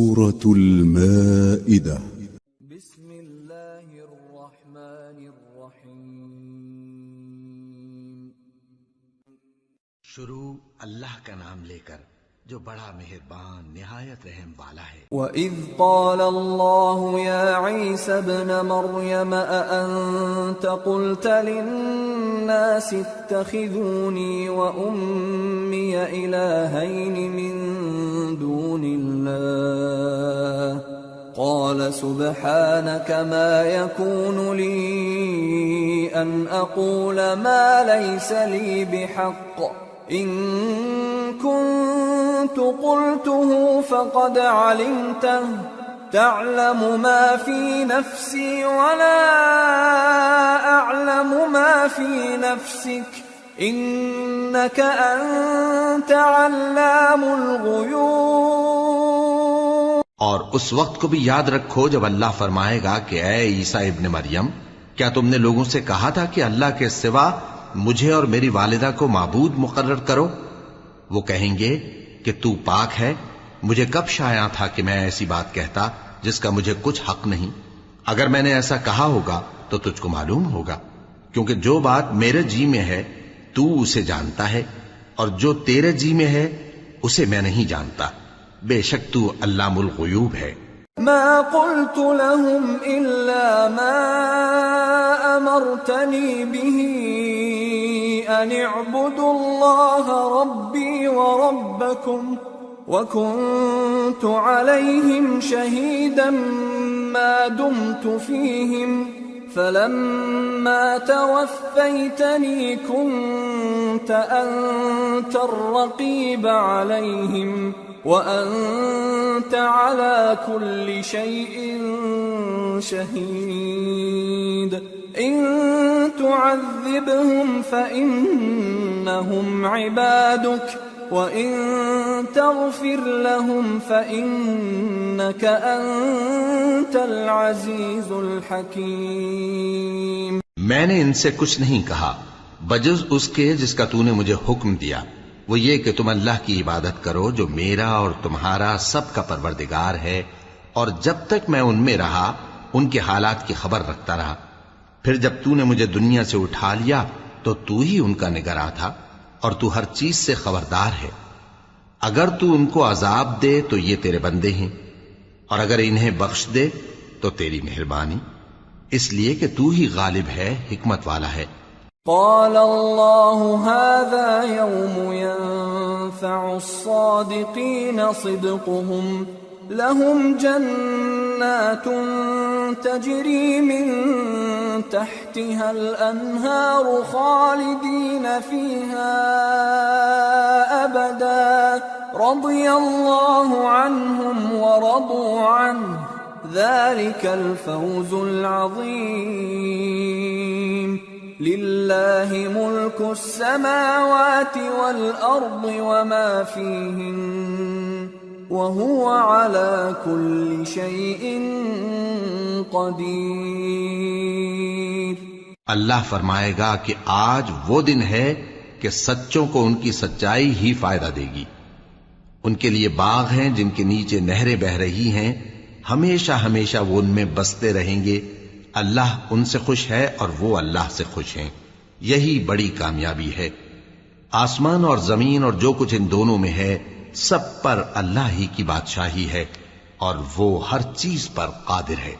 سورة المائدة. بسم الله الرحمن الرحیم. شروع اللہ کا نام لے کر جو بڑا مہربان نہایت رحم والا ہے. وَإِذْ قَالَ اللَّهُ يَا عِيسَى ابْنَ مَرْيَمَ أَأَنْتَ قُلْتَ لِلنَّاسِ اتَّخِذُونِي وَأُمِّيَ إِلَٰهَيْنِ مِن دُونِ اللَّهِ قَالَ سُبْحَانَكَ مَا يَكُونُ لِي أَنْ أَقُولَ مَا لَيْسَ لِي بِحَقٍّ إِن كُنتُ قُلْتُهُ فَقَدْ عَلِمْتَهُ تَعْلَمُ مَا فِي نَفْسِي وَلَا أَعْلَمُ مَا فِي نَفْسِكَ إِنَّكَ أَنْتَ عَلَّامُ الْغُيُوبِ. اور اس وقت کو بھی یاد رکھو جب اللہ فرمائے گا کہ اے عیسیٰ ابن مریم، کیا تم نے لوگوں سے کہا تھا کہ اللہ کے سوا مجھے اور میری والدہ کو معبود مقرر کرو؟ وہ کہیں گے کہ تو پاک ہے، مجھے کب شایع تھا کہ میں ایسی بات کہتا جس کا مجھے کچھ حق نہیں. اگر میں نے ایسا کہا ہوگا تو تجھ کو معلوم ہوگا، کیونکہ جو بات میرے جی میں ہے تو اسے جانتا ہے، اور جو تیرے جی میں ہے اسے میں نہیں جانتا. بے شک تو علام الغیوب ہے. ما قلت لهم إلا ما أمرتني به أن اعبدوا الله ربي وربكم وكنت عليهم شهيدا ما دمت فيهم فلما توفيتني كنت أنت الرقيب عليهم وأنت على كل شيء شهيد. إن تعذبهم فإنهم عبادك وإن تغفر لهم فإنك أنت العزيز الحكيم. میں نے ان سے کچھ نہیں کہا بجز اس کے جس کا تو نے مجھے حکم دیا، وہ یہ کہ تم اللہ کی عبادت کرو جو میرا اور تمہارا سب کا پروردگار ہے، اور جب تک میں ان میں رہا ان کے حالات کی خبر رکھتا رہا. پھر جب تو نے مجھے دنیا سے اٹھا لیا تو تو ہی ان کا نگراں تھا، اور تو ہر چیز سے خبردار ہے. اگر تو ان کو عذاب دے تو یہ تیرے بندے ہیں، اور اگر انہیں بخش دے تو تیری مہربانی، اس لیے کہ تو ہی غالب ہے، حکمت والا ہے. قال الله هذا يوم ينفع الصادقين صدقهم لهم جنات تجري من تحتها الأنهار خالدين فيها أبدا رضي الله عنهم ورضوا عنه ذلك الفوز العظيم. لله ملك السماوات والأرض وما فيهن وهو على كل شيء قدير. اللہ فرمائے گا کہ آج وہ دن ہے کہ سچوں کو ان کی سچائی ہی فائدہ دے گی. ان کے لیے باغ ہیں جن کے نیچے نہریں بہ رہی ہیں، ہمیشہ ہمیشہ وہ ان میں بستے رہیں گے. اللہ ان سے خوش ہے اور وہ اللہ سے خوش ہیں. یہی بڑی کامیابی ہے. آسمان اور زمین اور جو کچھ ان دونوں میں ہے سب پر اللہ ہی کی بادشاہی ہے، اور وہ ہر چیز پر قادر ہے.